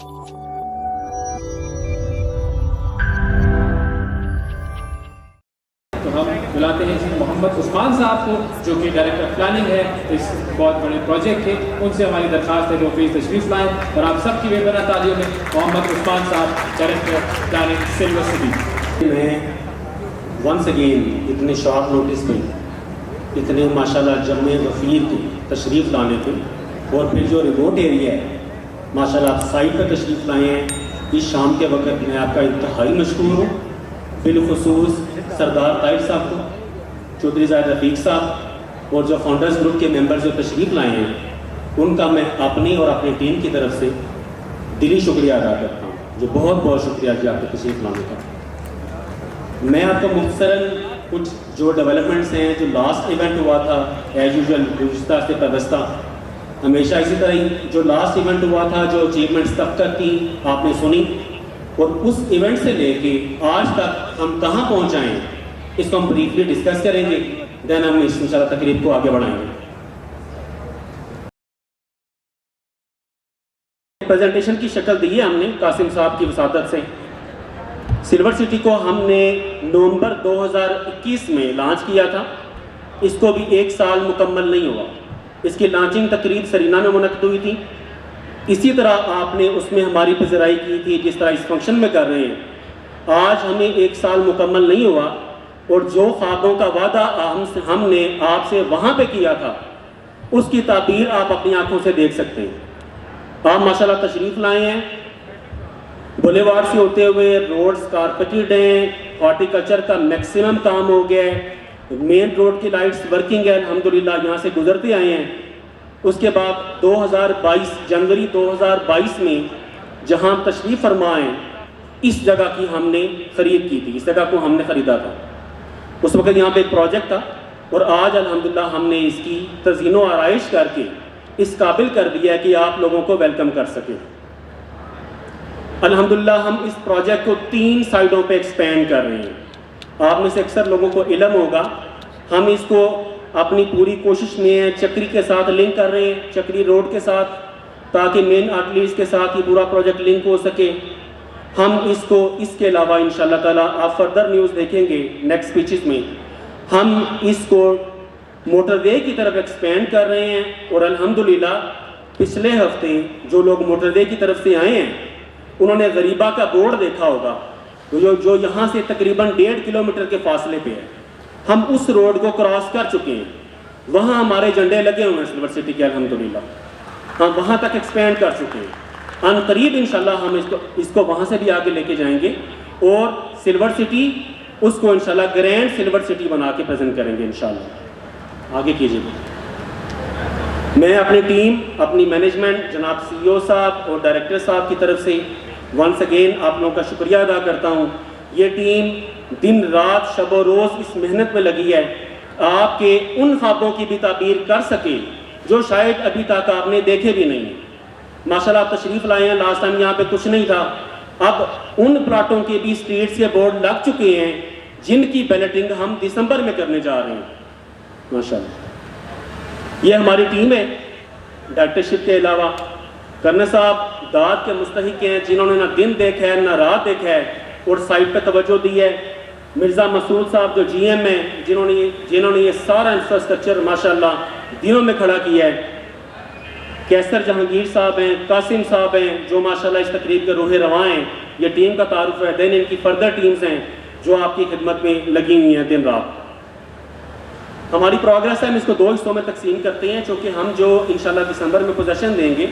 तो हम बुलाते हैं जी मोहम्मद उस्मान साहब को, जो कि डायरेक्टर प्लानिंग है इस बहुत बड़े प्रोजेक्ट के। उनसे हमारी दरख्वास्त है कि वो प्लीज़ तशरीफ लाएँ और आप सबकी बेपनाह तालियों में मोहम्मद उस्मान साहब, डायरेक्टर प्लानिंग, सिल्वर सिटी। मैं वंस अगेन इतने शॉर्ट नोटिस पे, इतने माशाल्लाह जम्मे वफीर के तशरीफ़ लाने पे, और फिर जो रिमोट एरिया है माशाल्लाह आप साइट पर तशरीफ़ लाए हैं इस शाम के वक्त, मैं आपका इंतहाई मशकूर हूँ। बिलखुसूस सरदार ताहिर साहब को, चौधरी ज़ाहिद रफ़ीक साहब और जो फाउंडर्स ग्रुप के मेंबर जो तशरीफ़ लाए हैं, उनका मैं अपनी और अपनी टीम की तरफ से दिली शुक्रिया अदा करता हूँ। जो बहुत बहुत शुक्रिया जी आपके तशरीफ़ लाने का। मैं आपको मुख्तसरन कुछ जो डेवलपमेंट्स हैं, जो लास्ट इवेंट हुआ था एज यूजुअल गुज़िश्ता से पैबस्ता, हमेशा इसी तरह ही जो लास्ट इवेंट हुआ था, जो अचीवमेंट्स तब तक की आपने सुनी, और उस इवेंट से लेके आज तक हम कहाँ पहुँच आए हैं इसको हम ब्रीफली डिस्कस करेंगे, देन हम इस इंशाल्लाह तकरीब को आगे बढ़ाएंगे। प्रेजेंटेशन की शक्ल दी है हमने कासिम साहब की वसादत से। सिल्वर सिटी को हमने नवंबर 2021 में लॉन्च किया था। इसको भी 1 साल मुकम्मल नहीं हुआ। इसकी लॉन्चिंग तकरीब सरीना में मुनक़्क़िद हुई थी। इसी तरह आपने उसमें हमारी पज़राई की थी, जिस तरह इस फंक्शन में कर रहे हैं। आज हमें 1 साल मुकम्मल नहीं हुआ, और जो ख्वाबों का वादा हमने आपसे वहाँ पे किया था, उसकी ताबीर आप अपनी आंखों से देख सकते हैं। आप माशाल्लाह तशरीफ़ लाए हैं। बुलेवार्ड से होते हुए रोड्स कारपेटेड हैं, हॉर्टिकल्चर का मैक्सिमम काम हो गया है, मेन रोड की लाइट्स वर्किंग है अल्हम्दुलिल्लाह, यहाँ से गुजरते आए हैं। उसके बाद 2022 जनवरी 2022 में जहाँ तशरीफ़ फरमाए, इस जगह की हमने ख़रीद की थी, इस जगह को हमने ख़रीदा था। उस वक्त यहाँ पे एक प्रोजेक्ट था, और आज अल्हम्दुलिल्लाह हमने इसकी तज़ीनो आराइश करके इस काबिल कर दिया है कि आप लोगों को वेलकम कर सकें। अल्हम्दुलिल्लाह हम इस प्रोजेक्ट को 3 साइडों पे एक्सपेंड कर रहे हैं। आप में से अक्सर लोगों को इल्म होगा, हम इसको अपनी पूरी कोशिश में चक्री के साथ लिंक कर रहे हैं, चक्री रोड के साथ, ताकि मेन आर्टरीज के साथ ये पूरा प्रोजेक्ट लिंक हो सके। हम इसको इसके अलावा इंशाल्लाह ताला आप फर्दर न्यूज़ देखेंगे नेक्स्ट स्पीचेस में, हम इसको मोटरवे की तरफ एक्सपेंड कर रहे हैं। और अल्हम्दुलिल्लाह पिछले हफ्ते जो लोग मोटरवे की तरफ से आए हैं, उन्होंने गरीबा का बोर्ड देखा होगा, जो यहाँ से तकरीबन 1.5 किलोमीटर के फासले पे है। हम उस रोड को क्रॉस कर चुके हैं, वहाँ हमारे झंडे लगे हुए हैं सिल्वर सिटी के अल्हम्दुलिल्लाह। हम वहाँ तक एक्सपेंड कर चुके हैं। अनकरीब इंशाल्लाह हम इसको वहाँ से भी आगे लेके जाएंगे, और सिल्वर सिटी उसको इंशाल्लाह ग्रैंड सिल्वर सिटी बना के प्रेजेंट करेंगे इंशाल्लाह। आगे कीजिए। मैं अपनी टीम, अपनी मैनेजमेंट, जनाब CEO साहब और डायरेक्टर साहब की तरफ से वंस अगेन आप लोगों का शुक्रिया अदा करता हूँ। ये टीम दिन रात शब व रोज़ इस मेहनत में लगी है, आपके उन ख्वाबों की भी ताबीर कर सके जो शायद अभी तक आपने देखे भी नहीं। माशाल्लाह तशरीफ़ लाए हैं, लास्ट टाइम यहाँ पे कुछ नहीं था। अब उन प्लाटों के भी स्ट्रीट्स के बोर्ड लग चुके हैं, जिनकी बैलेटिंग हम दिसंबर में करने जा रहे हैं माशाल्लाह। ये हमारी टीम है। डायरेक्टरशिप के अलावा कर्नल साहब दाद के मुस्तहिक हैं, जिन्होंने ना दिन देखा है ना रात देखा है और साइट पे तवज्जो दी है। मिर्ज़ा मसूद साहब जो GM हैं, जिन्होंने ये सारा इंफ्रास्ट्रक्चर माशाल्लाह दिनों में खड़ा किया है। कैसर जहांगीर साहब हैं, कासिम साहब हैं, जो माशाल्लाह इस तकरीब के रूह रवां हैं। ये टीम का तारुफ है। देन इनकी फर्दर टीम्स हैं जो आपकी खिदमत में लगी हुई हैं दिन रात। हमारी प्रोग्रेस है, हम इसको 2 हिस्सों में तकसीम करते हैं, चूँकि हम जो इंशाल्लाह दिसंबर में पोजेशन देंगे,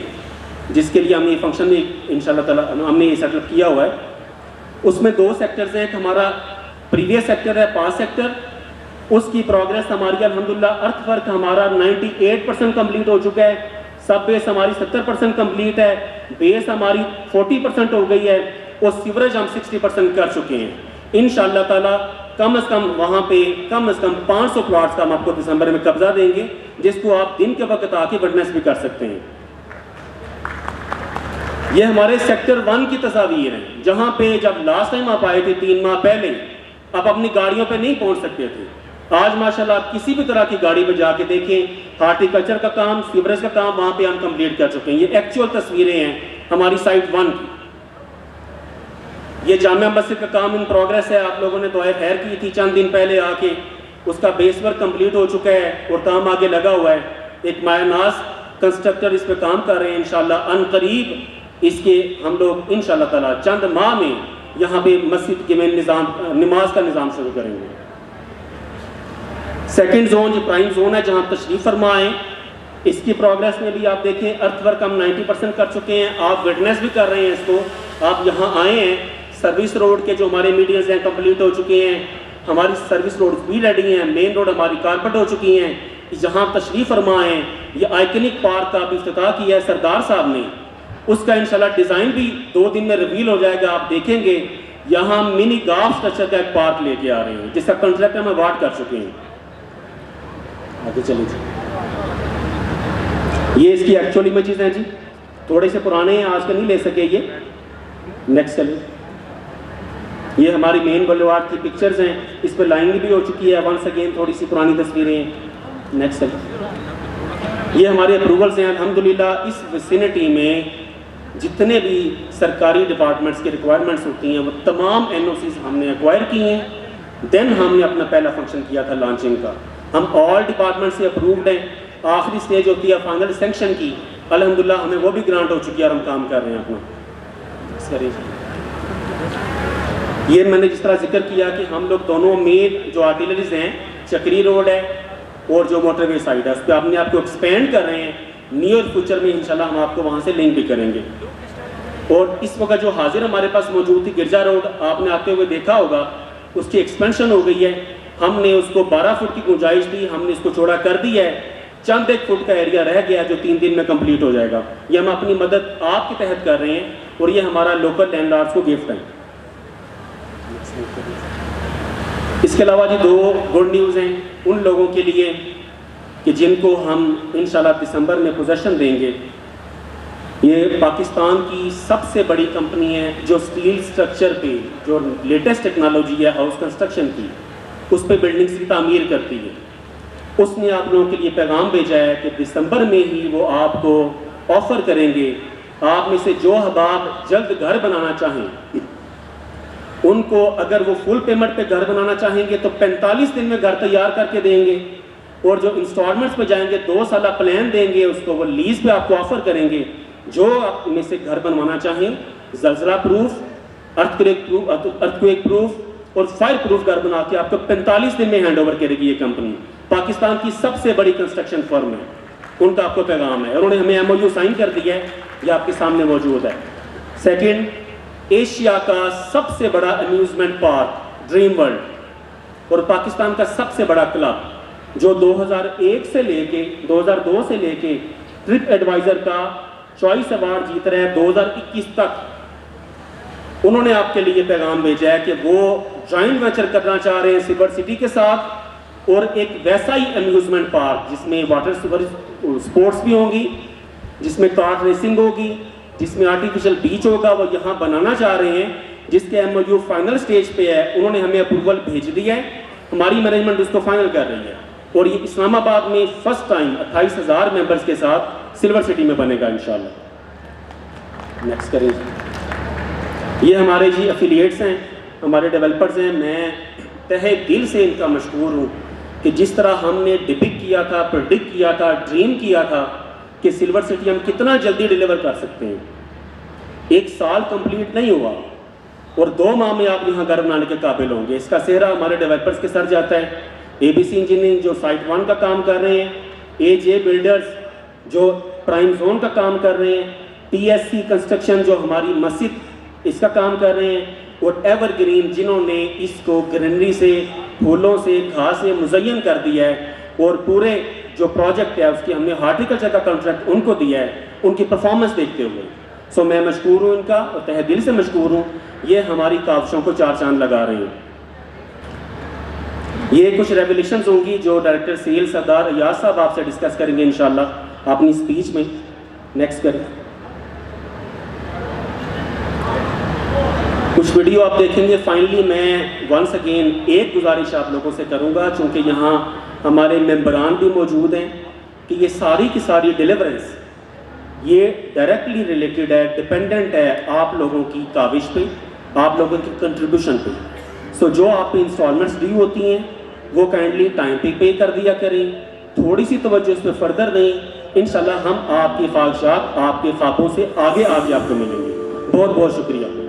जिसके लिए हमने फंक्शन में इंशाल्लाह ताला हमने ये सेटअप किया हुआ है, उसमें 2 सेक्टर्स हैं। हमारा प्रीवियस सेक्टर है 5 सेक्टर, उसकी प्रोग्रेस हमारी अल्हम्दुलिल्लाह अर्थवर्क हमारा 98% कम्प्लीट हो चुका है। सब बेस हमारी 70% कम्प्लीट है, बेस हमारी 40% हो गई है, और सीवरेज हम 60% कर चुके हैं। इंशाल्लाह ताला कम से कम वहाँ पे कम से कम 500 प्लॉट्स का हम आपको दिसंबर में कब्जा देंगे, जिसको आप दिन के वक्त आके विटनेस भी कर सकते हैं। ये हमारे सेक्टर 1 की तस्वीर है, जहाँ पे जब लास्ट टाइम आप आए थे 3 माह पहले, आप अपनी गाड़ियों पे नहीं पहुँच सकते थे। आज माशाल्लाह आप किसी भी तरह की गाड़ी पे जाके देखें, हार्टिकल्चर का काम, सीवरेज का काम वहाँ पे हम कंप्लीट कर चुके हैं। ये एक्चुअल तस्वीरें हैं, हमारी साइट 1 की। ये जामिया मस्जिद का काम इन प्रोग्रेस है। आप लोगों ने दुआ खैर की थी चंद दिन पहले आके, उसका बेस वर्क कंप्लीट हो चुका है और काम आगे लगा हुआ है। एक मायनाज कंस्ट्रक्टर इस पे काम कर रहे हैं। इंशाल्लाह अनकरीब इसके हम लोग इंशाल्लाह ताला चंद माह में यहाँ पे मस्जिद के में नमाज का निज़ाम शुरू करेंगे। सेकंड जोन जो प्राइम जोन है जहाँ तशरीफ फरमा है, इसकी प्रोग्रेस में भी आप देखें अर्थवर्क हम 90% कर चुके हैं। आप विटनेस भी कर रहे हैं इसको। आप यहाँ आए हैं, सर्विस रोड के जो हमारे मीडियंस हैं कंप्लीट हो चुके हैं, हमारी सर्विस रोड भी रेडी हैं, मेन रोड हमारी कारपेट हो चुकी हैं। जहाँ तशरीफ फरमा है, ये आइकनिक पार्क का भी इफ्तिताह किया है सरदार साहब ने। उसका इंशाल्लाह डिज़ाइन भी 2 दिन में रिवील हो जाएगा। आप देखेंगे यहाँ मिनी गाफ स्ट्रक्चर का एक पार्क लेके आ रहे हैं जिसका कॉन्ट्रैक्ट हम अवार्ड कर चुके हैं। आगे चलिए जी, ये इसकी एक्चुअल इमेजेस हैं जी, थोड़े से पुराने हैं, आज का नहीं ले सके ये। नेक्स्ट चलिए, ये हमारी मेन बुलेवार्ड की पिक्चर्स हैं, इस पर लाइनिंग भी हो चुकी है। वंस अगेन थोड़ी सी पुरानी तस्वीरें हैं। नेक्स्ट चलिए, ये हमारे अप्रूवल्स हैं अल्हम्दुलिल्लाह। इस विसिनिटी में जितने भी सरकारी डिपार्टमेंट्स की रिक्वायरमेंट्स होती हैं वो तमाम NOCs हमने एक्वायर की हैं। देन हमने अपना पहला फंक्शन किया था लॉन्चिंग का। हम ऑल डिपार्टमेंट से अप्रूव्ड हैं। आखिरी स्टेज होती है फाइनल सेंक्शन की, अल्हम्दुलिल्लाह हमें वो भी ग्रांट हो चुकी है और हम काम कर रहे हैं अपना। ये मैंने जिस तरह जिक्र किया कि हम लोग दोनों मेन जो आर्टिलरीज हैं, चक्री रोड है और जो मोटरवे साइड है, उस पर अपने आप को एक्सपेंड कर रहे हैं। नियर फ्यूचर में इंशाल्लाह हम आपको वहाँ से लिंक भी करेंगे। और इस वक्त जो हाजिर हमारे पास मौजूद थी गिरजा रोड, आपने आते हुए देखा होगा, उसकी एक्सपेंशन हो गई है। हमने उसको 12 फुट की गुंजाइश दी, हमने इसको चौड़ा कर दिया है। चंद 1 फुट का एरिया रह गया जो 3 दिन में कंप्लीट हो जाएगा। ये हम अपनी मदद आपके तहत कर रहे हैं और ये हमारा लोकल लैंडलॉर्ड्स को गिफ्ट है। इसके अलावा जी 2 गुड न्यूज़ हैं उन लोगों के लिए कि जिनको हम इंशाल्लाह दिसंबर में पोजेसन देंगे। ये पाकिस्तान की सबसे बड़ी कंपनी है जो स्टील स्ट्रक्चर पे जो लेटेस्ट टेक्नोलॉजी है हाउस कंस्ट्रक्शन की, उस पे बिल्डिंग्स की तामीर करती है। उसने आप लोगों के लिए पैगाम भेजा है कि दिसंबर में ही वो आपको ऑफर करेंगे। आप में से जो अहबाब जल्द घर बनाना चाहें उनको, अगर वो फुल पेमेंट पे घर बनाना चाहेंगे तो 45 दिन में घर तैयार करके देंगे, और जो इंस्टॉलमेंट्स पे जाएंगे 2 साल प्लान देंगे उसको, वो लीज पे आपको ऑफर करेंगे। जो आप में से घर बनवाना चाहें, जल्जला प्रूफ, अर्थक्वेक प्रूफ और फायर प्रूफ घर बना के आपको 45 दिन में हैंड ओवर करेगी ये कंपनी। पाकिस्तान की सबसे बड़ी कंस्ट्रक्शन फर्म है, उनका आपको पैगाम है और उन्होंने हमें MOU साइन कर दिया है, ये आपके सामने मौजूद है। सेकेंड, एशिया का सबसे बड़ा अम्यूजमेंट पार्क ड्रीम वर्ल्ड और पाकिस्तान का सबसे बड़ा क्लब जो 2001 से लेके 2002 से लेके ट्रिप एडवाइजर का चॉइस अवार्ड जीत रहे हैं 2021 तक, उन्होंने आपके लिए पैगाम भेजा है कि वो जॉइंट वेंचर करना चाह रहे हैं सिल्वर सिटी के साथ, और एक वैसा ही अम्यूजमेंट पार्क जिसमें वाटर स्पोर्ट्स भी होंगी, जिसमें कार रेसिंग होगी, जिसमें आर्टिफिशियल बीच होगा, वो यहाँ बनाना चाह रहे हैं, जिसके MOU फाइनल स्टेज पे है। उन्होंने हमें अप्रूवल भेज दिया है, हमारी मैनेजमेंट उसको फाइनल कर रही है और ये इस्लामाबाद में फर्स्ट टाइम 28,000 मेंबर्स के साथ सिल्वर सिटी में बनेगा इंशाल्लाह। नेक्स्ट करें, ये हमारे जी एफिलिएट्स हैं, हमारे डेवलपर्स हैं। मैं तहे दिल से इनका मशहूर हूँ कि जिस तरह हमने डिपिक्ट किया था, प्रेडिक्ट किया था, ड्रीम किया था कि सिल्वर सिटी हम कितना जल्दी डिलीवर कर सकते हैं। 1 साल कंप्लीट नहीं हुआ और 2 माह में आप यहाँ घर बनाने के काबिल होंगे। इसका सेहरा हमारे डेवलपर्स के सर जाता है। ABC इंजीनियरिंग जो साइट 1 का काम कर रहे हैं, AJ बिल्डर्स जो प्राइम जोन का काम कर रहे हैं, TSC कंस्ट्रक्शन जो हमारी मस्जिद इसका काम कर रहे हैं, और एवरग्रीन जिन्होंने इसको ग्रीनरी से, फूलों से, घास से मुज़य्यन कर दिया है, और पूरे जो प्रोजेक्ट है उसकी हमने हार्टिकल्चर का कॉन्ट्रैक्ट उनको दिया है, उनकी परफॉर्मेंस देखते हुए। सो मैं मशकूर हूँ इनका और तहे दिल से मशकूर हूँ। ये हमारी काविशों को 4 चांद लगा रहे हैं। ये कुछ रेवोल्यूशंस होंगी जो डायरेक्टर सीएल सरदार अयाज साहब आपसे डिस्कस करेंगे इंशाल्लाह अपनी स्पीच में। नेक्स्ट करें, कुछ वीडियो आप देखेंगे। फाइनली मैं वंस अगेन एक गुजारिश आप लोगों से करूंगा, चूंकि यहाँ हमारे मेंबरान भी मौजूद हैं, कि ये सारी की सारी डिलीवरेंस ये डायरेक्टली रिलेटेड है, डिपेंडेंट है आप लोगों की काविश पे, आप लोगों की कंट्रीब्यूशन पे। सो जो आप पे इंस्टॉलमेंट्स ड्यू होती हैं वो काइंडली टाइम पे कर दिया करें, थोड़ी सी तवज्जो इस पर फर्दर दें। इंशाल्लाह हम आपकी ख्वाहिशात, आपके ख्वाबों से आगे आपको मिलेंगे। बहुत बहुत शुक्रिया।